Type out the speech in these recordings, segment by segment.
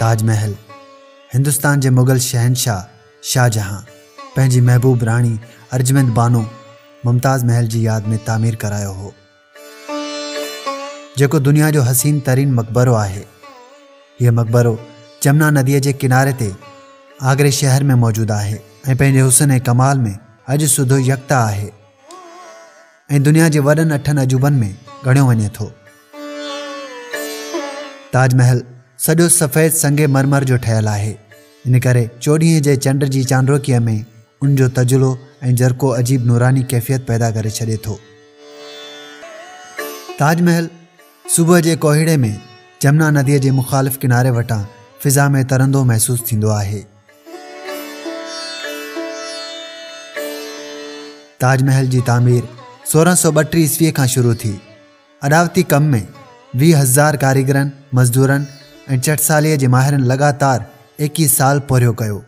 ताजमहल हिंदुस्तान के मुग़ल शहनशाह शाहजहां पंहिंजी महबूब राणी अर्जमंद बानो मुमताज़ महल की याद में तामीर करायो हो, जेको दुनिया जो हसीन तरीन मकबरो है। यह मकबरो जमुना नदी के किनारे ते आगरे शहर में मौजूद है ऐं पंहिंजे हुस्न कमाल में अज सुधो यकता है ऐं दुनिया के वॾनि 8 अजूबन में गणियो वञे थो। ताजमहल सॼो सफ़ेद संगे मरमर जो ठहियल है, इन करे 14 जे चंड की चांदरोकीअ में उनजो तजुलो ऐं जरको अजीब नूरानी कैफियत पैदा करे छॾे थो। ताजमहल सुबह के कोहीड़े में जमुना नदी के मुखालिफ़ किनारे वटां फिज़ा में तरंदो महसूस थींदो है। ताजमहल की तामीर 1632 ईस्वी का शुरू थी। अडावती कम में 20,000 कारीगरन मजदूरन ऐं चटसालीअ जे माहिरन लगातार 21 साल पोरियो कयो।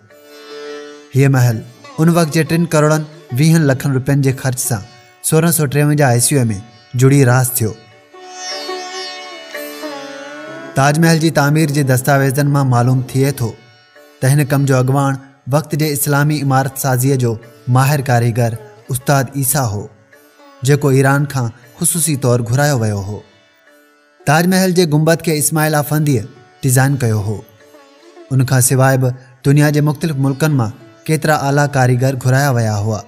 यह महल उन वक्त के 3 करोड़ 20 लख रुपयन के खर्च से 1653 ईस्वी में जुड़ी रास थो। ताजमहल की तामीर के दस्तावेजन में मालूम थिए थो त हिन कम जो अगवान वक्त के इस्लामी इमारत साज़ीअ जो माहिर कारीगर उस्ताद ईसा हो, जेको ईरान का खुसूसी तौर घुरायो वयो हो। ताजमहल के गुंबद के इस्माइल अफंदीअ डिज़ाइन कयो हो। उनका सिवाय भी दुनिया के मुख्तलिफ मुल्कन में केतरा आला कारीगर घुराया वया हुआ,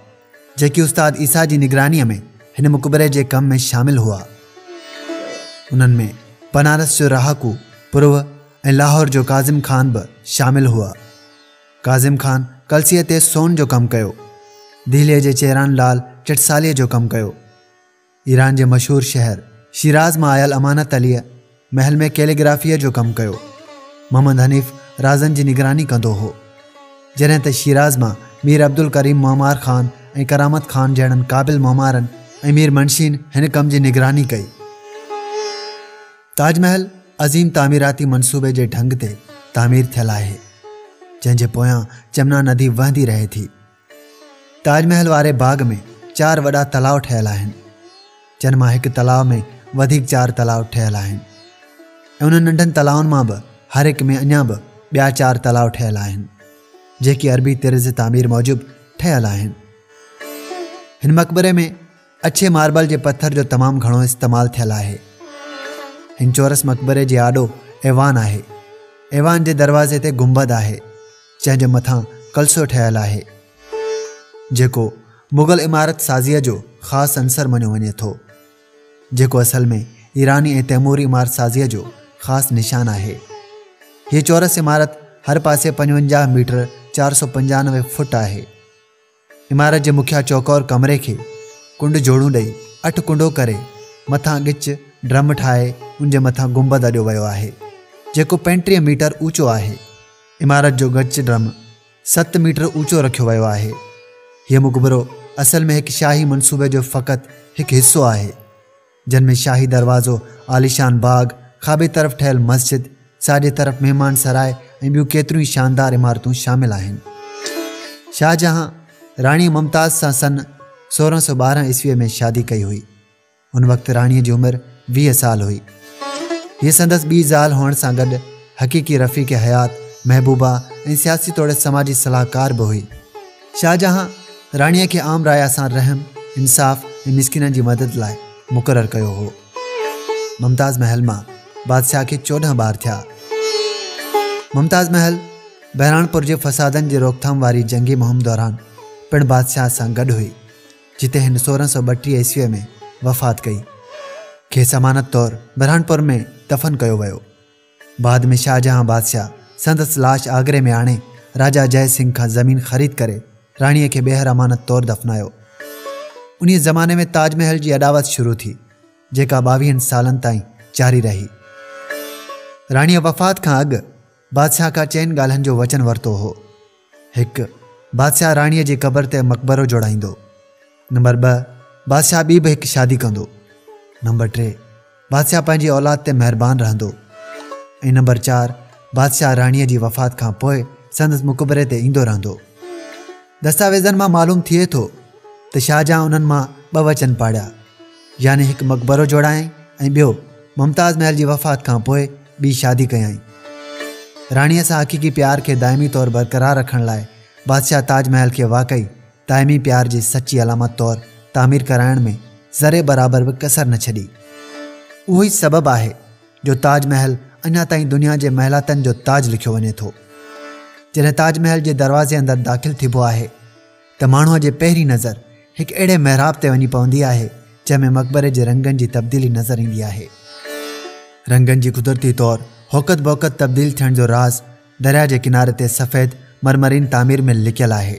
जेकी उस्ताद ईसा की निगरानी में इन मकबरे के कम में शामिल हुआ। उनन में बनारस जो रहाकू पुरव ऐं लाहौर जो काजिम खान भी शामिल हुआ। काजिम खान कलसीअ ते सोन जो कम कयो, दिल्ली के चेरान लाल चटसालीअ जो कम कयो। ईरान के मशहूर शहर शिराज में आयल अमानत अलीअ महल में कैलीग्राफीअ जो कम कयो। मोहम्मद हनीफ राजन की निगरानी कंदो हो, जैं त शिराज में मीर अब्दुल करीम मोहमार खान ऐं करामत खान जैन काबिल मोहमारन ऐं मीर मनशीन इन कम की निगरानी कई। ताजमहल अजीम तामीराती मनसूबे के ढंग से तामीर थियल है, जैसे पोयां जमुना नदी वहंदी रहे थी। ताजमहल वारे बाग में 4 वड़ा तलाव ठहियल आहिनि, जन मां एक तलाव में वधिक 4 तलाव ठहियल आहिनि ऐं उन नंढन तलावन मां भी हर एक में अञा भी ॿिया 4 तलाव ठहियल आहिनि, जेकी अरबी तर्ज़ तामीर मूजिब ठहियल आहिनि। हिन मकबरे में अच्छे मार्बल के पत्थर जो तमाम घणो इस्तेमाल थियल है। हिन चौरस मकबरे के आडो ऐवान है। ऐवान के दरवाजे ते गुंबद है, जंहिंजे मथां कलसो ठहियल है, जेको मुग़ल इमारत साज़ीअ जो ख़ास अंसर मञियो वञे थो, जेको असल में ईरानी ऐं तैमूरी इमारत साज़ीअ जो ख़ास निशान है। ये चौरस इमारत हर पासे 55 मीटर 495 फुट है। इमारत के मुखिया चौकोर कमरे के कुंड जोड़ू ॾेई 8 कुंडो करे मथां गिच ड्रम ठाए उनके मथां गुंबद अॾियो वियो है, जेको 35 मीटर ऊंचो है। इमारत जो गिच ड्रम 7 मीटर ऊंचो रखियो वियो है। यह मकबरो असल में एक शाही मनसूबे जो फ़कत एक हिस्सो है, जिनमें शाही दरवाज़ो, आलिशान बाग, खाबी तरफ ठहल मस्जिद, साॼे तरफ मेहमान सराय ऐं ॿियूं केतिरियूं ई शानदार इमारतूं शामिल आहिनि। शाहजहां राणी मुमताज़ सां सन 1612 ईस्वी में शादी कई हुई। उन वक्त राणीअ जी उम्र 20 साल हुई। ये संदसि ॿी ज़ाल हुअण सां गॾु हक़ीक़ी रफ़ीक़ हयात, महबूबा ऐं सियासी तौर समाजी सलाहकार भी हुई। शाहजहां राणीअ खे आम राया सां रहम, इंसाफ़ ऐं मिसकिननि जी मदद लाइ मुक़ररु कयो हो। मुमताज़ महल मां बादशाह के 14 बार थिया। मुमताज़ महल बहरानपुर के फसादन की रोकथाम वारी जंगी मुहिम दौरान पिण बादशाह सां गॾु हुई, जिते हिन 1632 ईस्वी में वफ़ात कई। खेसि अमानत तौर बहरानपुर में दफ़न कयो वियो। बाद में शाहजहां बादशाह संदसि लाश आगरे में आणे राजा जय सिंह का ज़मीन ख़रीद करे राणीअ खे ॿीहर अमानत तौर दफ़नायो। उन ज़माने में ताजमहल की अडावत शुरू थी, जेका 22 सालन ताईं जारी रही। राणीअ वफ़ात का अॻु बादशाह का 4 ॻाल्हियुनि जो वचन वरितो हो। 1, बादशाह राणीअ जी क़बर ते मकबरो जोड़ाईंदो। नंबर 2, बादशाह ॿी भी एक शादी कंदो। नंबर 3, बादशाह पंहिंजी औलाद ते मेहरबान रहंदो। ऐं नंबर 4, बादशाह राणीअ जी वफ़ात खां पोइ संदसि मकबरे ते ईंदो रहंदो। दस्तावेज़न मां मालूम थिए थो त शाहजहां उन्हनि मां 2 वचन पाड़िया, यानी एक मकबरो जोड़ायई ऐं ॿियो मुमताज़ महल की वफ़ात खां पोइ ॿी शादी कयई। राणीअ सां हक़ीक़ी प्यार खे दाइमी तौरु बरक़रार रखण लाइ बादशाह ताजमहल खे वाक़ई दाइमी प्यार जी सची अलामत तौरु तामीर कराइण में ज़रे बराबर बि कसर न छॾी। उहो ई सबबु आहे जो ताजमहल अञा ताईं दुनिया जे महिलातनि जो ताज लिखियो वञे थो। जॾहिं ताजमहल जे दरवाज़े अंदरि दाख़िल थिबो आहे त माण्हूअ जे पहिरीं नज़र हिकु अहिड़े महराब ते वञी पवंदी आहे जंहिंमें मक़बरे जे रंगनि जी तब्दीली नज़र ईंदी आहे। रंगनि जी कुदरती तौरु होकत बोकत तब्दील थियण जो राज़ दरिया जे किनारे ते सफ़ेद मरमरीन तामीर में लिकियल आहे।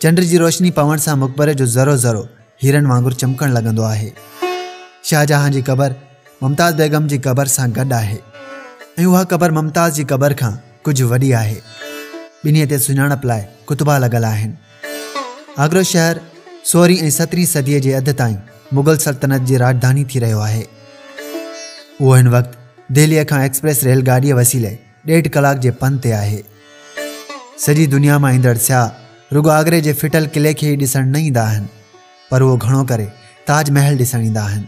चंड जी रोशनी पवण सां मक़बरे जो ज़रो ज़रो हीरनि वांगुरु चमकण लॻंदो आहे। शाहजहां जी क़बर मुमताज़ बेगम जी क़बर सां गॾु आहे ऐं उहा क़बर मुमताज़ जी क़बर खां कुझु वॾी आहे। ॿिन्हीअ ते सुञाणप लाइ कुतुबा लॻल आहिनि। आगरो शहर 16हीं ऐं 17हीं सदीअ जे अध ताईं मुग़ल सल्तनत जी राजधानी थी रहियो आहे। उहो हिन वक़्तु दिल्लीअ खां एक्सप्रेस रेलगाॾीअ वसीले 1.5 कलाक जे पंध ते आहे। सॼी दुनिया मां ईंदड़ सियाह रुॻो आगरे जे फिटल किले खे ई ॾिसण न ईंदा आहिनि, पर उहो घणो करे ताजमहल ॾिसण ईंदा आहिनि।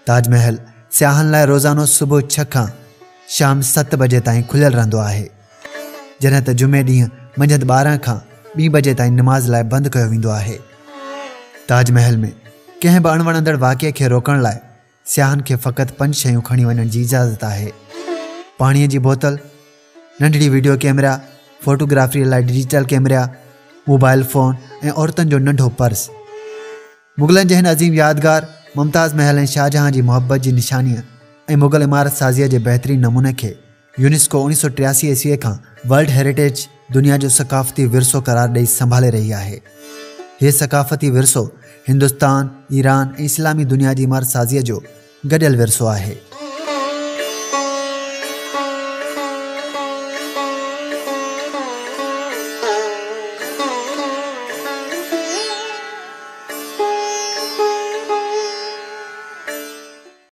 ताजमहल सियाहनि लाइ रोज़ानो सुबुह 6 खां शाम 7 बजे ताईं खुलियल रहंदो आहे, जॾहिं त जुमे ॾींहुं मंझंदि 12 खां 2 बजे ताईं निमाज़ लाइ बंदि कयो वेंदो आहे। ताजमहल में कंहिं बि अणवणंदड़ वाक़िए खे रोकण लाइ सियाहनि खे फ़क़ति 5 शयूं खणी वञण जी इजाज़त आहे। पाणीअ जी बोतल, नंढड़ी वीडियो कैमरा, फोटोग्राफी लाइ डिजिटल कैमरा, मोबाइल फ़ोन ऐं औरतुनि जो नंढो पर्स। मुग़लनि जे हिन अज़ीम यादगार मुमताज़ महल ऐं शाहजहां जी मुहबत जी निशानीअ ऐं मुग़ल इमारत साज़ीअ जे बहितरीन नमूने खे यूनेस्को 1983 ईस्वीअ खां वर्ल्ड हेरिटेज दुनिया जो सक़ाफ़ती विरसो क़रार ॾेई संभाले रही आहे। हीअ सक़ाफ़ती विरसो हिंदुस्तान, ईरान ऐं इस्लामी दुनिया जी इमारत साज़ीअ जो गॾियल विरसो आहे।